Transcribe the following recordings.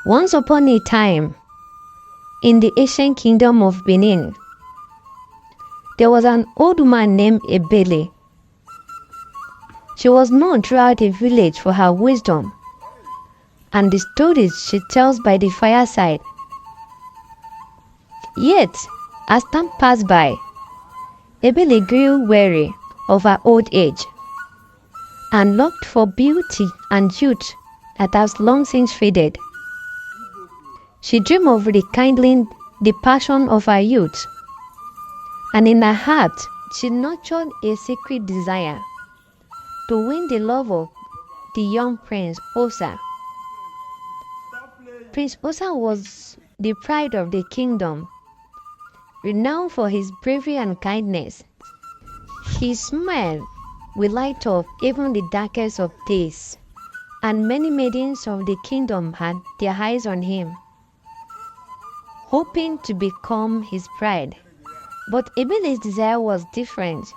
Once upon a time, in the ancient kingdom of Benin, there was an old woman named Ebele. She was known throughout the village for her wisdom and the stories she tells by the fireside. Yet, as time passed by, Ebele grew weary of her old age and longed for beauty and youth that has long since faded. She dreamed of rekindling the passion of her youth, and in her heart she nurtured a secret desire to win the love of the young Prince Osa. Prince Osa was the pride of the kingdom, renowned for his bravery and kindness. His smile will light up even the darkest of days, and many maidens of the kingdom had their eyes on him, hoping to become his bride. But Ebele's desire was different.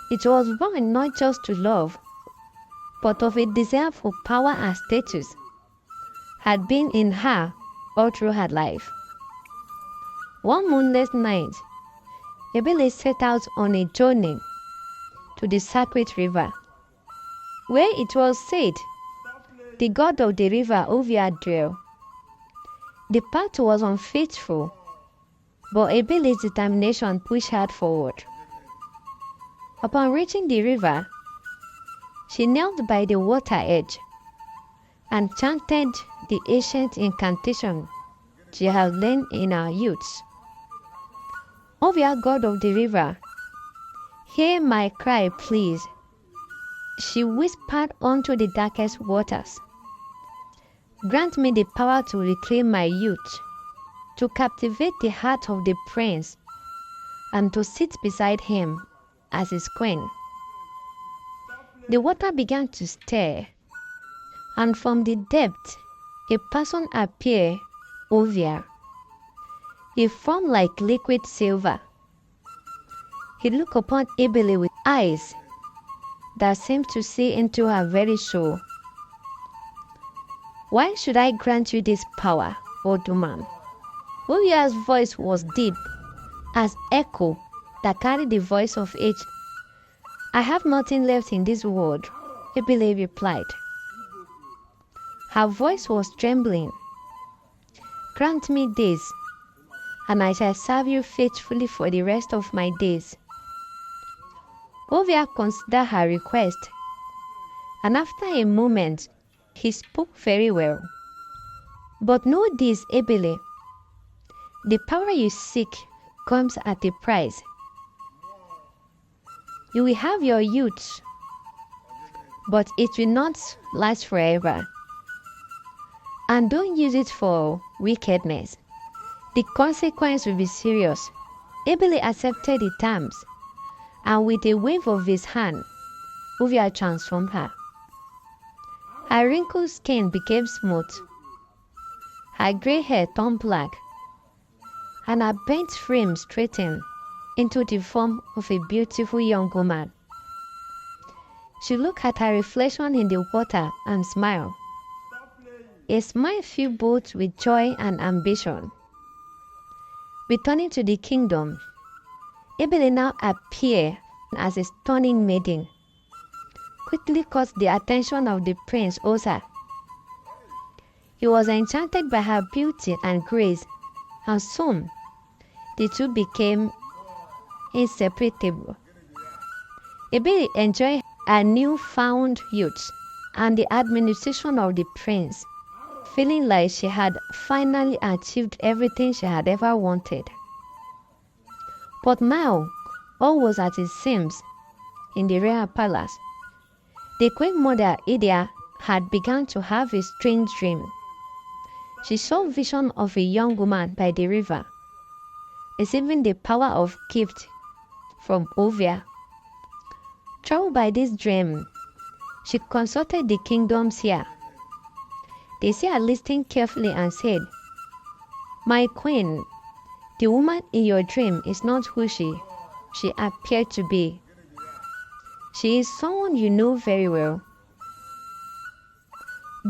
It was born not just to love, but of a desire for power and status had been in her all through her life. One moonless night, Ebele set out on a journey to the sacred river, where it was said the god of the river Ovia dwelt. The path was unfaithful, but Ebele's determination pushed her forward. Upon reaching the river, she knelt by the water edge and chanted the ancient incantation she had learned in her youth. Ovia, god of the river, hear my cry, please, she whispered unto the darkest waters. Grant me the power to reclaim my youth, to captivate the heart of the prince, and to sit beside him as his queen. The water began to stir, and from the depth a person appeared, Ovia. He formed like liquid silver. He looked upon Ebele with eyes that seemed to see into her very soul. Why should I grant you this power, old woman? Ovia's voice was deep as echo that carried the voice of age. I have nothing left in this world, Ebele replied. Her voice was trembling. Grant me this, and I shall serve you faithfully for the rest of my days. Ovia considered her request, and after a moment he spoke very well. But know this, Ebele, the power you seek comes at a price. You will have your youth, but it will not last forever. And don't use it for wickedness. The consequence will be serious. Ebele accepted the terms, and with a wave of his hand, Ovia transformed her. Her wrinkled skin became smooth, her grey hair turned black, and her bent frame straightened into the form of a beautiful young woman. She looked at her reflection in the water and smiled. A smile filled both with joy and ambition. Returning to the kingdom, Ebele now appeared as a stunning maiden, quickly caught the attention of the Prince Osa. He was enchanted by her beauty and grace, and soon the two became inseparable. Ebele enjoyed her newfound youth and the administration of the prince, feeling like she had finally achieved everything she had ever wanted. But now, all was as it seems in the royal palace. The queen mother, Idia, had begun to have a strange dream. She saw a vision of a young woman by the river, receiving the power of gift from Ovia. Troubled by this dream, she consulted the kingdom's seer. The seer listened carefully and said, My queen, the woman in your dream is not who she appeared to be. She is someone you know very well.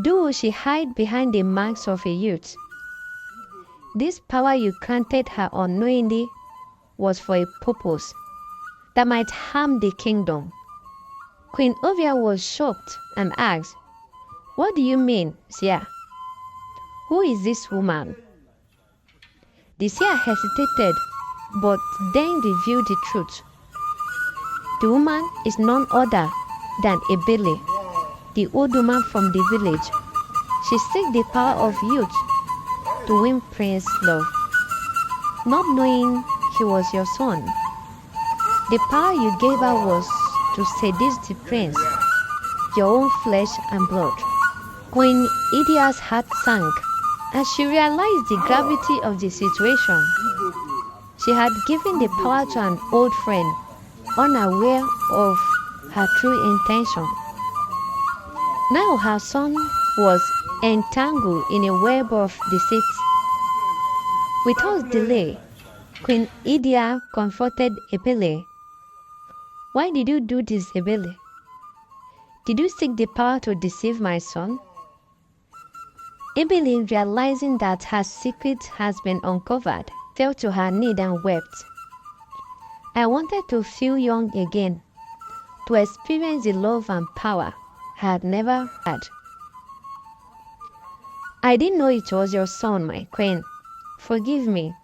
though she hid behind the marks of a youth. This power you granted her unknowingly was for a purpose that might harm the kingdom. Queen Ovia was shocked and asked, "What do you mean, Seer? Who is this woman?" The seer hesitated, but then revealed the truth. The woman is none other than Ebele, the old woman from the village. She seeks the power of youth to win Prince's love, not knowing he was your son. The power you gave her was to seduce the prince, your own flesh and blood. Queen Idia's heart sank as she realized the gravity of the situation. She had given the power to an old friend, unaware of her true intention. Now her son was entangled in a web of deceit. Without delay, Queen Idia confronted Ebele. "Why did you do this, Ebele? Did you seek the power to deceive my son?" Ebele, realizing that her secret has been uncovered, fell to her knees and wept. "I wanted to feel young again, to experience the love and power I had never had. I didn't know it was your son, my queen. Forgive me.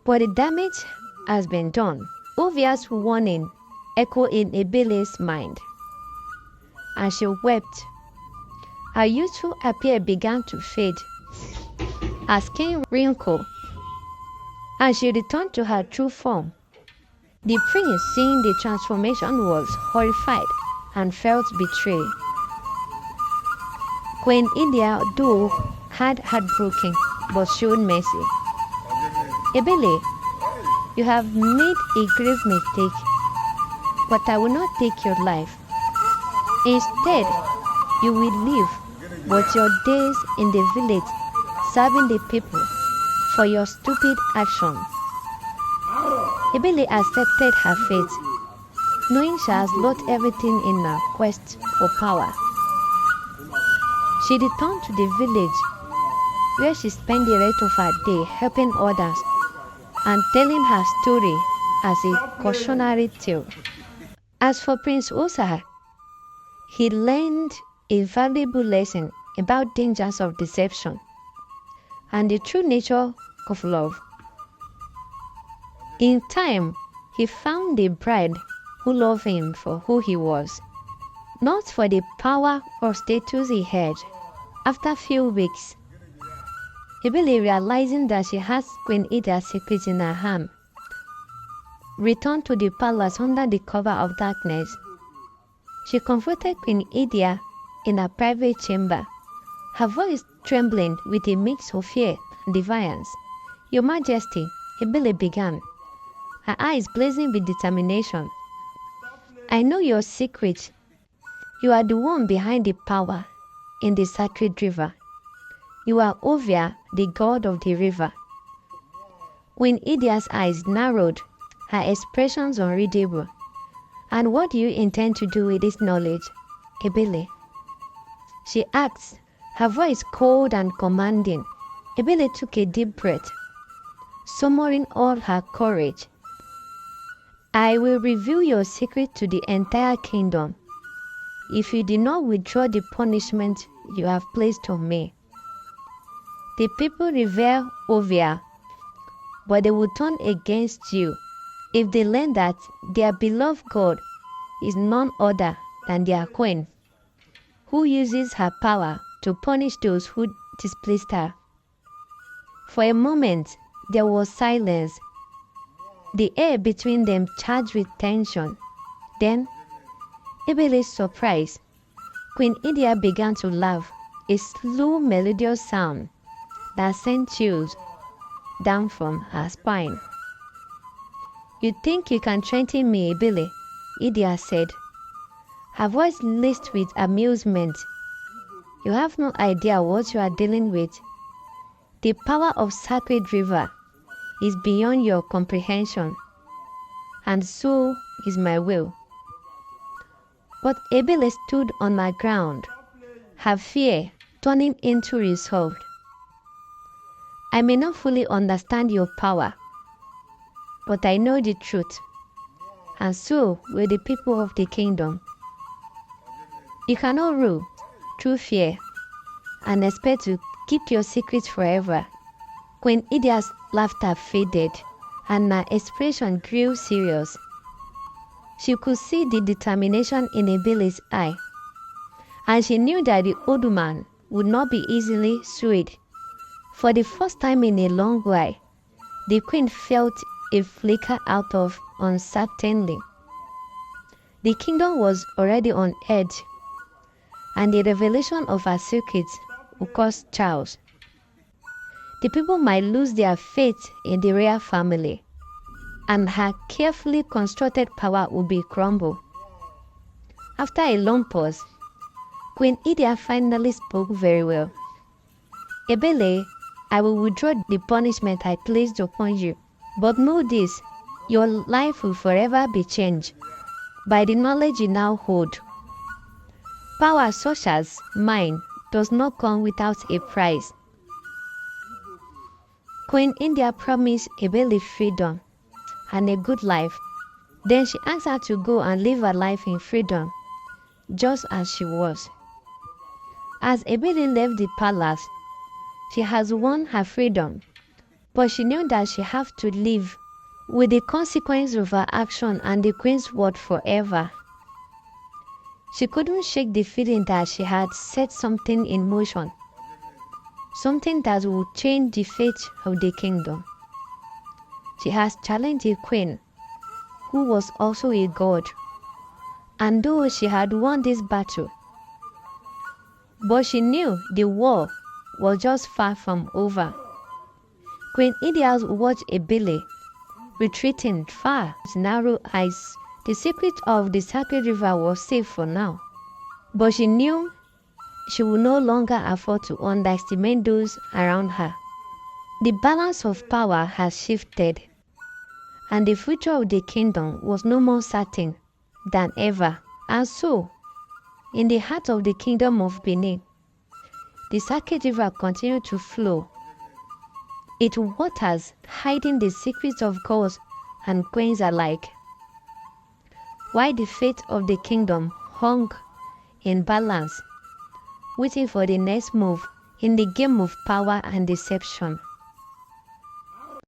But the damage has been done." Ovia's warning echoed in Ebele's mind, and she wept. Her youthful appearance began to fade, her skin wrinkled, and she returned to her true form. The prince, seeing the transformation, was horrified and felt betrayed. Queen India, though heartbroken, but showed mercy. "Ebele, you have made a grave mistake, but I will not take your life. Instead, you will live but your days in the village serving the people for your stupid action." Ebele accepted her fate, knowing she has lost everything in her quest for power. She returned to the village, where she spent the rest of her day helping others and telling her story as a cautionary tale. As for Prince Osa, he learned a valuable lesson about dangers of deception and the true nature of love. In time, he found a bride who loved him for who he was, not for the power or status he had. After a few weeks, Ebele, realizing that she has Queen Ida's secret in her hand, returned to the palace under the cover of darkness. She confronted Queen Idia in a private chamber, her voice trembling with a mix of fear and defiance. "Your Majesty," Ebele began, her eyes blazing with determination, "I know your secret. You are the one behind the power in the sacred river. You are Ovia, the god of the river." Queen Idia's eyes narrowed, her expressions unreadable. "And what do you intend to do with this knowledge, Ebele?" she asked, her voice cold and commanding. Ebele took a deep breath, summoning all her courage. "I will reveal your secret to the entire kingdom if you do not withdraw the punishment you have placed on me. The people revere Ovia, but they will turn against you if they learn that their beloved God is none other than their queen, who uses her power to punish those who displeased her." For a moment, there was silence, the air between them charged with tension. Then, Ebele's surprise, Queen India began to laugh, a slow, melodious sound that sent chills down from her spine. "You think you can threaten me, Ebele?" Idia said, her voice laced with amusement. "You have no idea what you are dealing with. The power of Sacred River is beyond your comprehension, and so is my will." But Ebele stood on her ground, her fear turning into resolve. I may not fully understand your power, but I know the truth, and so will the people of the kingdom. You cannot rule through fear and expect to keep your secrets forever. Queen Idia's laughter faded, and her expression grew serious. She could see the determination in Ebele's eye, and she knew that the old man would not be easily swayed. For the first time in a long while, the queen felt a flicker out of uncertainty. The kingdom was already on edge, and the revelation of her secrets would cause chaos. The people might lose their faith in the royal family, and her carefully constructed power would be crumbled. After a long pause, Queen Idia finally spoke very well. Ebele, I will withdraw the punishment I placed upon you, but know this, your life will forever be changed by the knowledge you now hold. Power such as mine does not come without a price. Queen India promised Ebele freedom and a good life. Then she asked her to go and live her life in freedom, just as she was. As Ebele left the palace, she has won her freedom, but she knew that she had to live with the consequence of her action and the queen's word forever. She couldn't shake the feeling that she had set something in motion, something that would change the fate of the kingdom. She has challenged a queen who was also a god, and though she had won this battle, but she knew the war was just far from over. Queen Idia watched Ebele retreating far with narrow eyes. The secret of the sacred river was safe for now, but she knew she would no longer afford to underestimate those around her. The balance of power has shifted, and the future of the kingdom was no more certain than ever. And so, in the heart of the kingdom of Benin, the sacred river continued to flow, its waters hiding the secrets of gods and queens alike, while the fate of the kingdom hung in balance, waiting for the next move in the game of power and deception.